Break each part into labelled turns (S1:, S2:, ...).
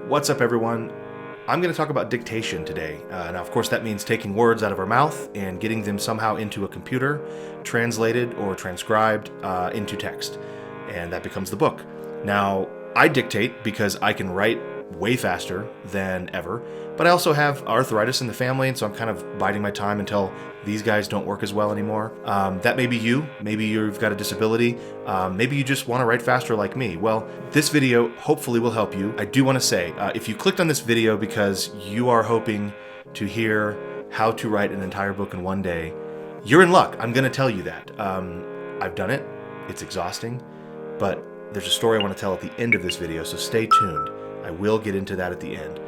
S1: What's up, everyone? I'm going to talk about dictation today. Now, of course, that means taking words out of our mouth and getting them somehow into a computer, translated or transcribed into text, and that becomes the book. Now, I dictate because I can write way faster than ever, but I also have arthritis in the family, and so I'm kind of biding my time until these guys don't work as well anymore. That may be you. Maybe you've got a disability. Maybe you just want to write faster like me. Well, this video hopefully will help you. I do want to say, if you clicked on this video because you are hoping to hear how to write an entire book in one day, you're in luck. I'm going to tell you that. I've done it. It's exhausting, but there's a story I want to tell at the end of this video, so stay tuned. I will get into that at the end.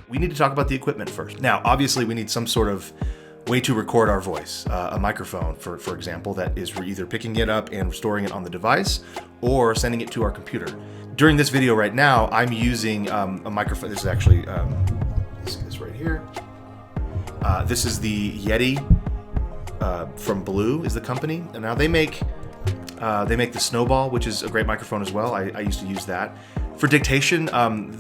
S1: We need to talk about the equipment first. Now, obviously, we need some sort of way to record our voice. A microphone, for example, that is either picking it up and storing it on the device or sending it to our computer. During this video right now, I'm using a microphone. This is actually, this right here. This is the Yeti from Blue is the company. And now they make the Snowball, which is a great microphone as well. I used to use that. For dictation,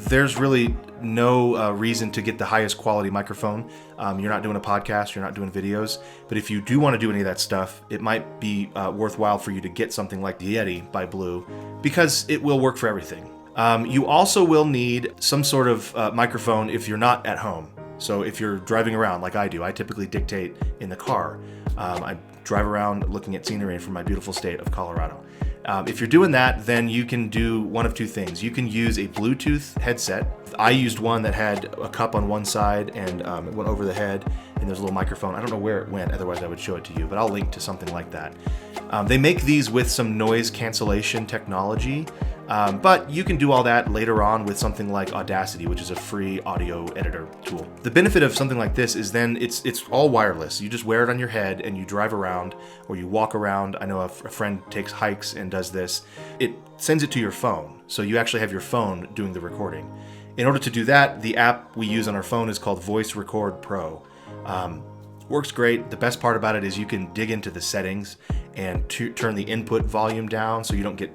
S1: there's really no reason to get the highest quality microphone. You're not doing a podcast, you're not doing videos, but if you do want to do any of that stuff, it might be worthwhile for you to get something like the Yeti by Blue, because it will work for everything. You also will need some sort of microphone if you're not at home. So if you're driving around like I do, I typically dictate in the car. I drive around looking at scenery from my beautiful state of Colorado. If you're doing that, then you can do one of two things. You can use a Bluetooth headset. I used one that had a cup on one side and it went over the head, and there's a little microphone. I don't know where it went, otherwise I would show it to you, but I'll link to something like that. They make these with some noise cancellation technology, but you can do all that later on with something like Audacity, which is a free audio editor tool. The benefit of something like this is then it's all wireless. You just wear it on your head and you drive around or you walk around. I know a friend takes hikes and does this. It sends it to your phone, so you actually have your phone doing the recording. In order to do that, the app we use on our phone is called Voice Record Pro. Works great. The best part about it is you can dig into the settings and turn the input volume down so you don't get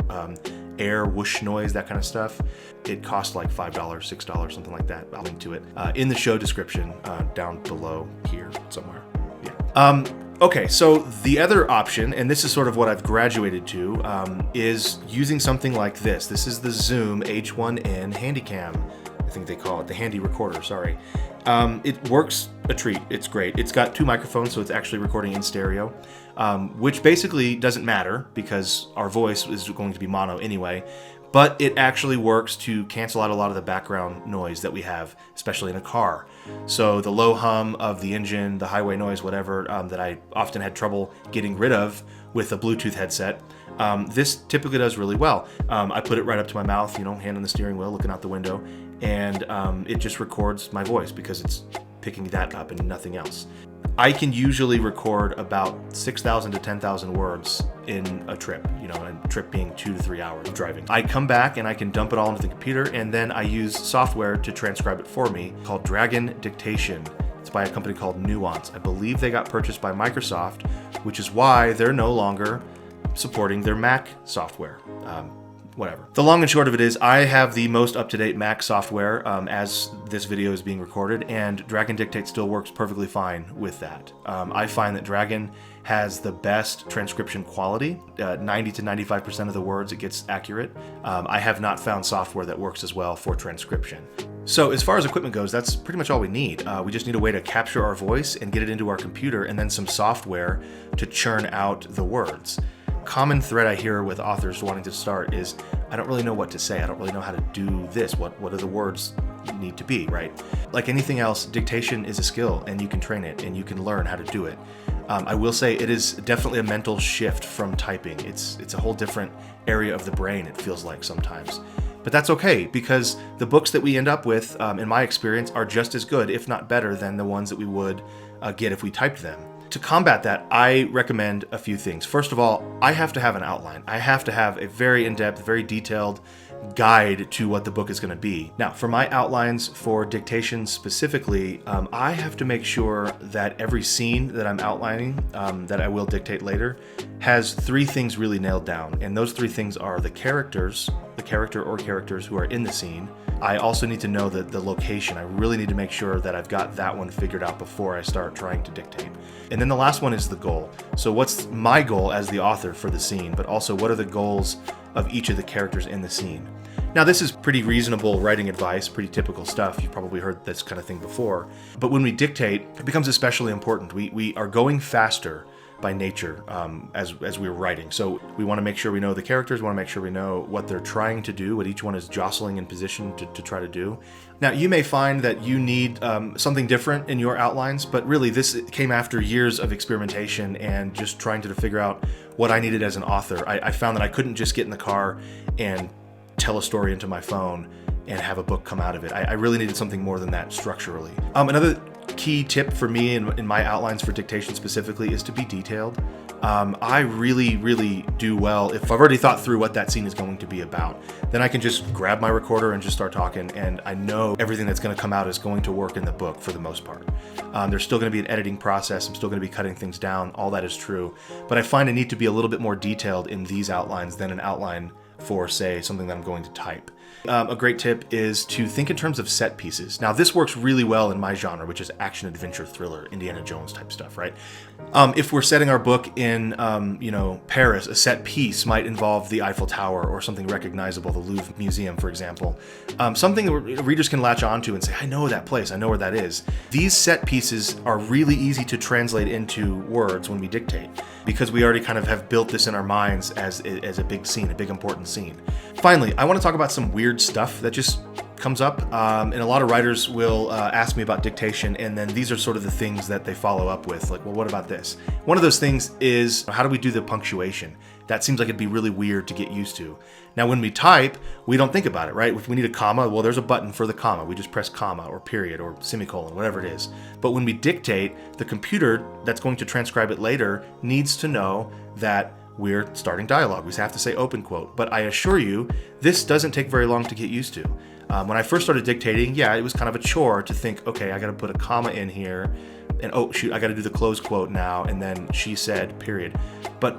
S1: air whoosh noise, that kind of stuff. It costs like $5, $6, something like that. I'll link to it in the show description down below here somewhere. Yeah. Okay, so the other option, and this is sort of what I've graduated to, is using something like this. This is the Zoom H1N Handycam. I think they call it the handy recorder, sorry. It works a treat. It's great. It's got two microphones, so it's actually recording in stereo, which basically doesn't matter because our voice is going to be mono anyway, but it actually works to cancel out a lot of the background noise that we have, especially in a car. So the low hum of the engine, the highway noise, whatever, that I often had trouble getting rid of with a Bluetooth headset, this typically does really well. I put it right up to my mouth, hand on the steering wheel, looking out the window, and it just records my voice because it's picking that up and nothing else. I can usually record about 6,000 to 10,000 words in a trip, a trip being 2 to 3 hours of driving. I come back and I can dump it all into the computer, and then I use software to transcribe it for me called Dictation. It's by a company called Nuance. I believe they got purchased by Microsoft, which is why they're no longer supporting their Mac software. Whatever. The long and short of it is I have the most up-to-date Mac software as this video is being recorded, and Dragon Dictate still works perfectly fine with that. I find that Dragon has the best transcription quality. 90 to 95% of the words it gets accurate. I have not found software that works as well for transcription. So as far as equipment goes, that's pretty much all we need. We just need a way to capture our voice and get it into our computer, and then some software to churn out the words. Common thread I hear with authors wanting to start is, I don't really know what to say. I don't really know how to do this. What do the words need to be, right? Like anything else, dictation is a skill, and you can train it and you can learn how to do it. I will say it is definitely a mental shift from typing. It's a whole different area of the brain, it feels like sometimes. But that's okay, because the books that we end up with, in my experience, are just as good, if not better, than the ones that we would get if we typed them. To combat that, I recommend a few things. First of all, I have to have an outline. I have to have a very in-depth, very detailed guide to what the book is going to be. Now, for my outlines for dictation specifically, I have to make sure that every scene that I'm outlining, that I will dictate later, has 3 things really nailed down. And those 3 things are the character or characters who are in the scene. I also need to know the location. I really need to make sure that I've got that one figured out before I start trying to dictate. And then the last one is the goal. So what's my goal as the author for the scene, but also what are the goals of each of the characters in the scene? Now, this is pretty reasonable writing advice, pretty typical stuff. You've probably heard this kind of thing before. But when we dictate, it becomes especially important. We are going faster by nature as we're writing. So we want to make sure we know the characters, we want to make sure we know what they're trying to do, what each one is jostling in position to try to do. Now, you may find that you need something different in your outlines, but really this came after years of experimentation and just trying to figure out what I needed as an author. I found that I couldn't just get in the car and tell a story into my phone and have a book come out of it. I really needed something more than that structurally. Another key tip for me in my outlines for dictation specifically is to be detailed. I really do well if I've already thought through what that scene is going to be about. Then I can just grab my recorder and just start talking, and I know everything that's going to come out is going to work in the book for the most part. There's still going to be an editing process. I'm still going to be cutting things down. All that is true. But I find I need to be a little bit more detailed in these outlines than an outline for, say, something that I'm going to type. A great tip is to think in terms of set pieces. Now, this works really well in my genre, which is action, adventure, thriller, Indiana Jones type stuff, right? If we're setting our book in, Paris, a set piece might involve the Eiffel Tower or something recognizable, the Louvre Museum, for example. Something that readers can latch onto and say, I know that place, I know where that is. These set pieces are really easy to translate into words when we dictate, because we already kind of have built this in our minds as a big scene, a big important scene. Finally, I want to talk about some weird stuff that just comes up, and a lot of writers will ask me about dictation, and then these are sort of the things that they follow up with, like, well, what about this? One of those things is, how do we do the punctuation? That seems like it'd be really weird to get used to. Now, when we type, we don't think about it, right? If we need a comma, well, there's a button for the comma. We just press comma or period or semicolon, whatever it is. But when we dictate, the computer that's going to transcribe it later needs to know that we're starting dialogue. We have to say open quote. But I assure you, this doesn't take very long to get used to. When I first started dictating, yeah, it was kind of a chore to think, okay, I got to put a comma in here, and oh shoot, I got to do the close quote now, and then she said, period. But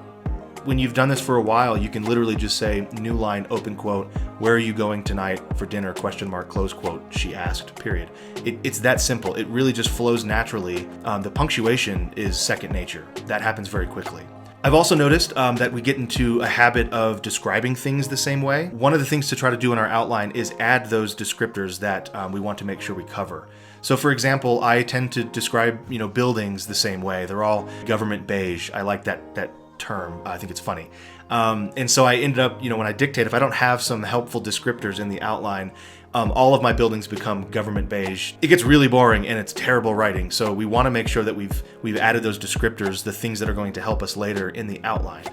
S1: when you've done this for a while, you can literally just say, new line, open quote, where are you going tonight for dinner, question mark, close quote, she asked, period. It's that simple. It really just flows naturally. The punctuation is second nature. That happens very quickly. I've also noticed that we get into a habit of describing things the same way. One of the things to try to do in our outline is add those descriptors that we want to make sure we cover. So for example, I tend to describe buildings the same way. They're all government beige. I like that term. I think it's funny. And so I ended up, when I dictate, if I don't have some helpful descriptors in the outline, all of my buildings become government beige. It gets really boring and it's terrible writing. So we want to make sure that we've added those descriptors, the things that are going to help us later in the outline.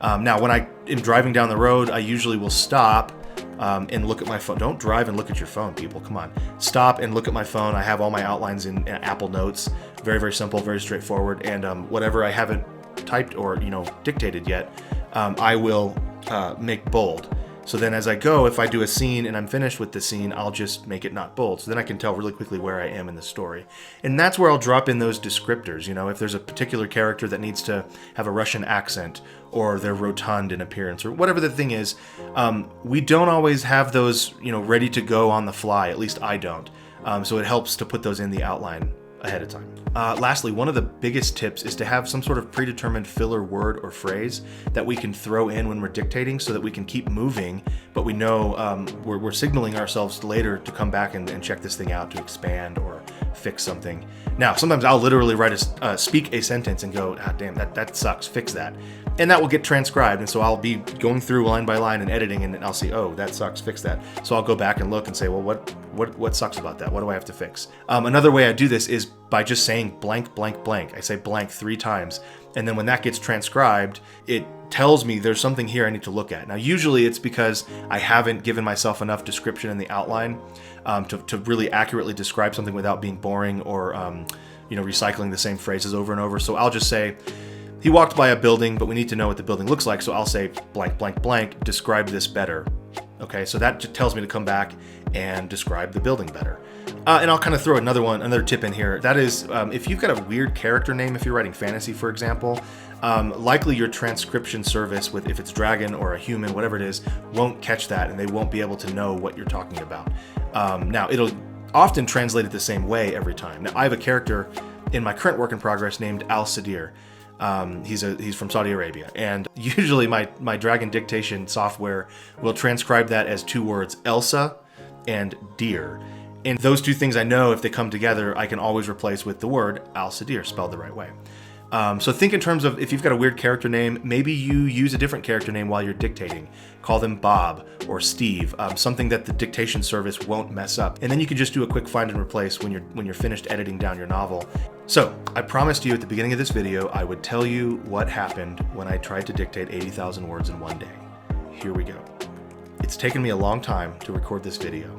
S1: Now, when I am driving down the road, I usually will stop and look at my phone. Don't drive and look at your phone, people. Come on. Stop and look at my phone. I have all my outlines in Apple Notes. Very, very simple, very straightforward. And whatever I haven't typed or dictated yet, I will make bold. So then as I go, if I do a scene and I'm finished with the scene, I'll just make it not bold. So then I can tell really quickly where I am in the story. And that's where I'll drop in those descriptors. If there's a particular character that needs to have a Russian accent, or they're rotund in appearance, or whatever the thing is, we don't always have those, ready to go on the fly. At least I don't. So it helps to put those in the outline ahead of time. Lastly, one of the biggest tips is to have some sort of predetermined filler word or phrase that we can throw in when we're dictating so that we can keep moving, but we know we're signaling ourselves later to come back and check this thing out, to expand or fix something. Now, sometimes I'll literally speak a sentence and go, damn, that sucks, fix that. And that will get transcribed, and so I'll be going through line by line and editing, and I'll see, oh, that sucks, fix that. So I'll go back and look and say, well, what sucks about that? What do I have to fix? Another way I do this is by just saying blank, blank, blank. I say blank 3 times, and then when that gets transcribed, it tells me there's something here I need to look at. Now, usually it's because I haven't given myself enough description in the outline to really accurately describe something without being boring or recycling the same phrases over and over. So I'll just say, he walked by a building, but we need to know what the building looks like. So I'll say blank, blank, blank, describe this better. Okay, so that just tells me to come back and describe the building better. And I'll kind of throw another tip in here. That is, if you've got a weird character name, if you're writing fantasy, for example, likely your transcription service, with if it's dragon or a human, whatever it is, won't catch that, and they won't be able to know what you're talking about. Now, it'll often translate it the same way every time. Now, I have a character in my current work in progress named Al-Sadir. He's from Saudi Arabia, and usually my Dragon Dictation software will transcribe that as two words, Elsa and deer. And those two things, I know if they come together, I can always replace with the word Al-Sadir, spelled the right way. So think in terms of, if you've got a weird character name, maybe you use a different character name while you're dictating. Call them Bob or Steve, something that the dictation service won't mess up. And then you can just do a quick find and replace when you're finished editing down your novel. So I promised you at the beginning of this video I would tell you what happened when I tried to dictate 80,000 words in one day. Here we go. It's taken me a long time to record this video.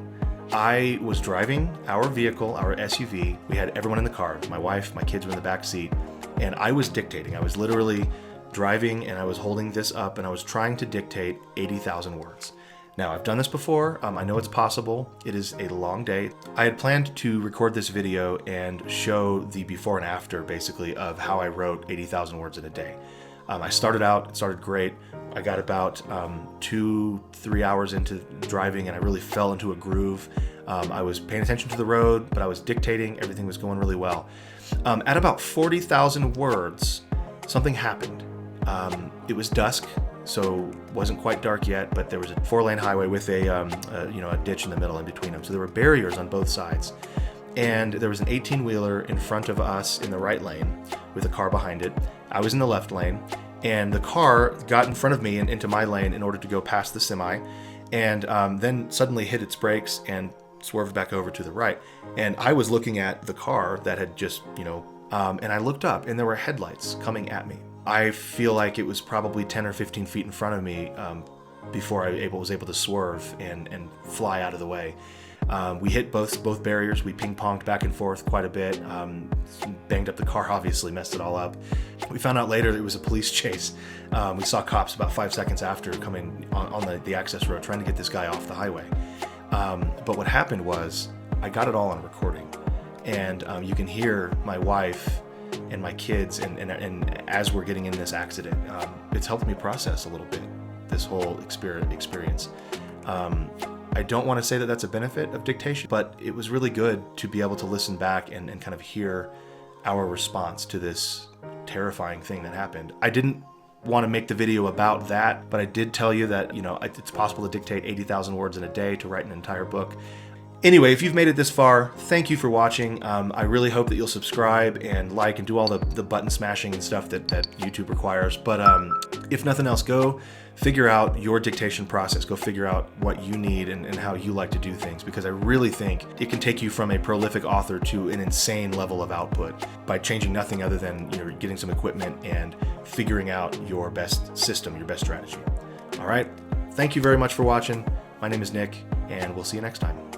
S1: I was driving our vehicle, our SUV. We had everyone in the car. My wife, my kids were in the back seat, and I was dictating. I was literally driving, and I was holding this up, and I was trying to dictate 80,000 words. Now, I've done this before. I know it's possible. It is a long day. I had planned to record this video and show the before and after, basically, of how I wrote 80,000 words in a day. I started out, it started great. I got about 2-3 hours into driving, and I really fell into a groove. I was paying attention to the road, but I was dictating. Everything was going really well. At about 40,000 words, something happened. It was dusk, so it wasn't quite dark yet, but there was a 4-lane highway with a ditch in the middle in between them. So there were barriers on both sides. And there was an 18-wheeler in front of us in the right lane with a car behind it. I was in the left lane, and the car got in front of me and into my lane in order to go past the semi, and then suddenly hit its brakes and swerved back over to the right. And I was looking at the car that had just, and I looked up, and there were headlights coming at me. I feel like it was probably 10 or 15 feet in front of me before I was able to swerve and fly out of the way. We hit both barriers. We ping-ponged back and forth quite a bit. Banged up the car, obviously, messed it all up. We found out later that it was a police chase. We saw cops about 5 seconds after coming on the access road trying to get this guy off the highway. But what happened was I got it all on recording. And you can hear my wife and my kids, and as we're getting in this accident, it's helped me process a little bit this whole experience. I don't want to say that that's a benefit of dictation, but it was really good to be able to listen back and kind of hear our response to this terrifying thing that happened. I didn't want to make the video about that, but I did tell you that, it's possible to dictate 80,000 words in a day to write an entire book. Anyway, if you've made it this far, thank you for watching. I really hope that you'll subscribe and like and do all the button smashing and stuff that YouTube requires. But if nothing else, go figure out your dictation process. Go figure out what you need and how you like to do things, because I really think it can take you from a prolific author to an insane level of output by changing nothing other than getting some equipment and figuring out your best system, your best strategy. All right, thank you very much for watching. My name is Nick, and we'll see you next time.